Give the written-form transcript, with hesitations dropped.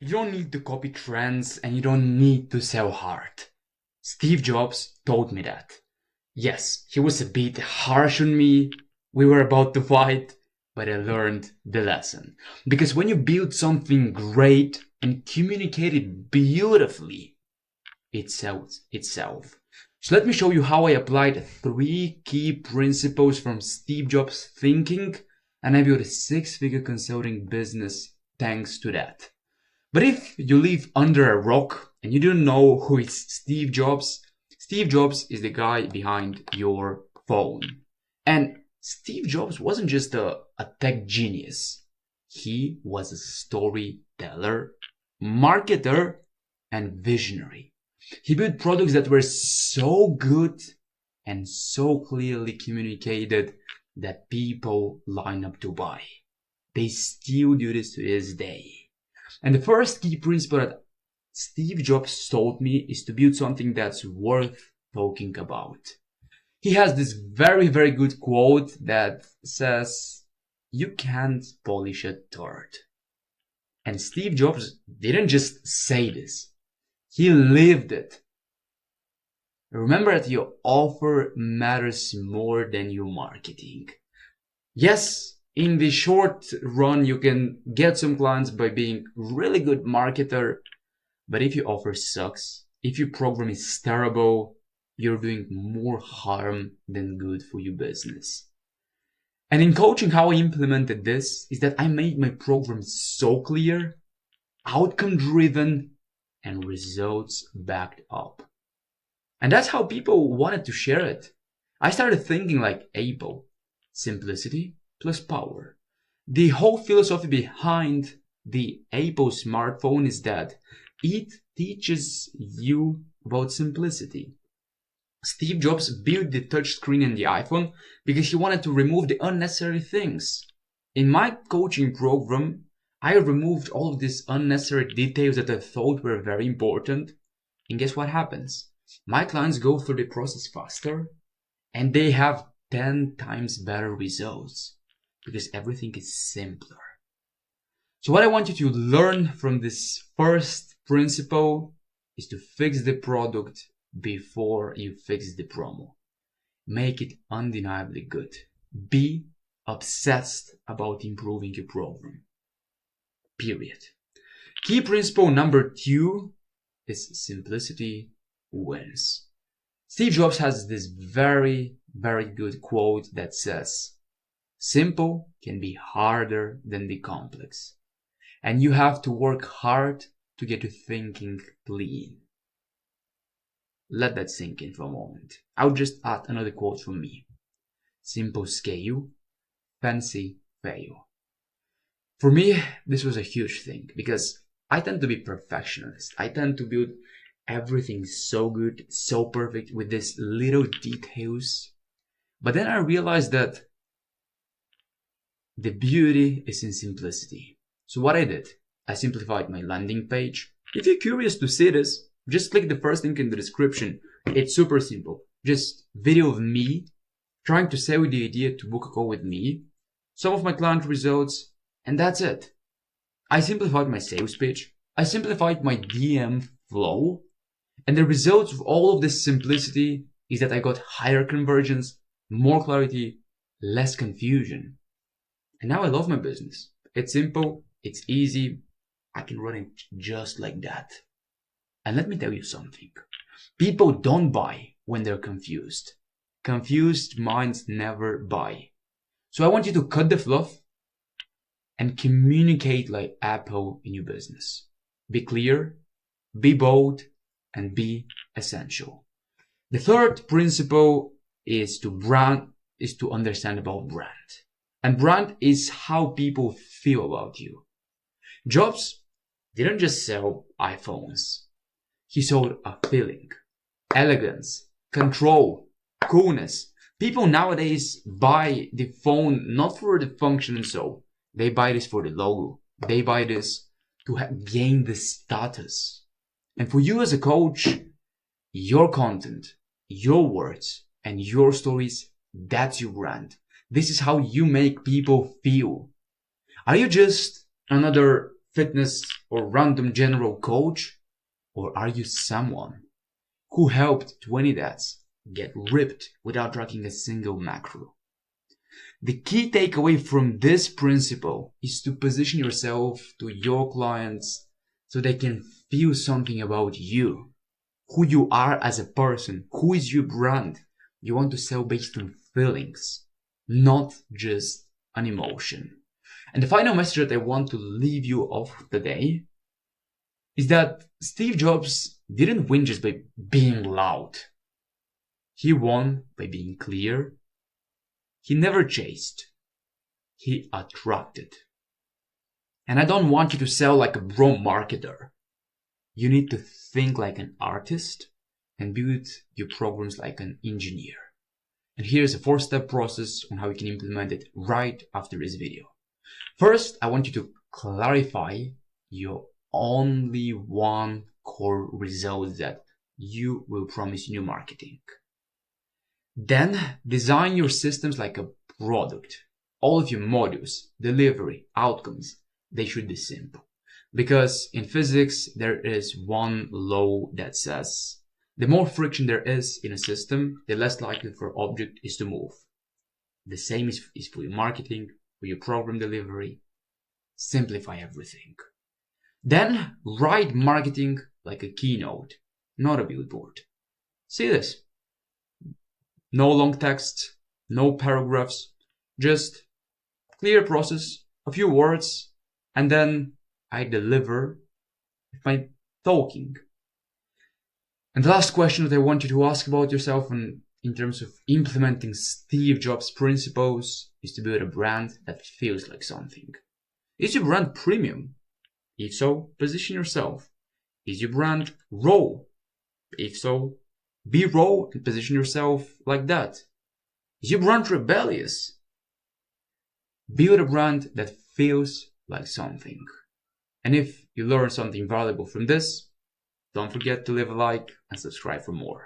You don't need to copy trends and you don't need to sell hard. Steve Jobs taught me that. Yes, he was a bit harsh on me. We were about to fight, but I learned the lesson. Because when you build something great and communicate it beautifully, it sells itself. So let me show you how I applied 3 key principles from Steve Jobs' thinking, and I built a 6-figure consulting business thanks to that. But if you live under a rock and you don't know who is Steve Jobs is the guy behind your phone. And Steve Jobs wasn't just a tech genius. He was a storyteller, marketer, and visionary. He built products that were so good and so clearly communicated that people line up to buy. They still do this to this day. And the first key principle that Steve Jobs told me is to build something that's worth talking about. He has this very, very good quote that says, "You can't polish a turd." And Steve Jobs didn't just say this. He lived it. Remember that your offer matters more than your marketing. Yes, in the short run, you can get some clients by being really good marketer. But if your offer sucks, if your program is terrible, you're doing more harm than good for your business. And in coaching, how I implemented this is that I made my program so clear, outcome driven, and results backed up. And that's how people wanted to share it. I started thinking like Apple, simplicity plus power. The whole philosophy behind the Apple smartphone is that it teaches you about simplicity. Steve Jobs built the touchscreen in the iPhone because he wanted to remove the unnecessary things. In my coaching program, I removed all of these unnecessary details that I thought were very important. And guess what happens? My clients go through the process faster and they have 10 times better results because everything is simpler. So what I want you to learn from this first principle is to fix the product before you fix the promo. Make it undeniably good. Be obsessed about improving your program. Period. Key principle number 2 is simplicity wins. Steve Jobs has this very, very good quote that says, "Simple can be harder than the complex. And you have to work hard to get to thinking clean." Let that sink in for a moment. I'll just add another quote from me. Simple scale, fancy fail. For me, this was a huge thing because I tend to be perfectionist. I tend to build everything so good, so perfect with these little details. But then I realized that the beauty is in simplicity. So what I did, I simplified my landing page. If you're curious to see this, just click the first link in the description. It's super simple. Just video of me trying to sell you the idea to book a call with me, some of my client results, and that's it. I simplified my sales page. I simplified my DM flow. And the result of all of this simplicity is that I got higher conversions, more clarity, less confusion. And now I love my business. It's simple. It's easy. I can run it just like that. And let me tell you something. People don't buy when they're confused. Confused minds never buy. So I want you to cut the fluff and communicate like Apple in your business. Be clear, be bold, and be essential. The third principle is to understand about brand. And brand is how people feel about you. Jobs didn't just sell iPhones. He sold a feeling, elegance, control, coolness. People nowadays buy the phone not for the function and so. They buy this for the logo. They buy this to gain the status. And for you as a coach, your content, your words, and your stories, that's your brand. This is how you make people feel. Are you just another fitness, or random general coach? Or are you someone who helped 20 dads get ripped without tracking a single macro? The key takeaway from this principle is to position yourself to your clients so they can feel something about you, who you are as a person, who is your brand. You want to sell based on feelings, not just an emotion. And the final message that I want to leave you off today is that Steve Jobs didn't win just by being loud. He won by being clear. He never chased. He attracted. And I don't want you to sell like a bro marketer. You need to think like an artist and build your programs like an engineer. And here's a 4-step process on how you can implement it right after this video. First, I want you to clarify your only one core result that you will promise in your marketing. Then design your systems like a product. All of your modules, delivery, outcomes, they should be simple. Because in physics, there is one law that says the more friction there is in a system, the less likely for object is to move. The same is for your marketing, for your program delivery. Simplify everything. Then write marketing like a keynote, not a billboard. See this? No long text, no paragraphs, just clear process, a few words, and then I deliver with my talking. And the last question that I want you to ask about yourself in terms of implementing Steve Jobs' principles is to build a brand that feels like something. Is your brand premium? If so, position yourself. Is your brand raw? If so, be raw and position yourself like that. Is your brand rebellious? Build a brand that feels like something. And if you learn something valuable from this, don't forget to leave a like and subscribe for more.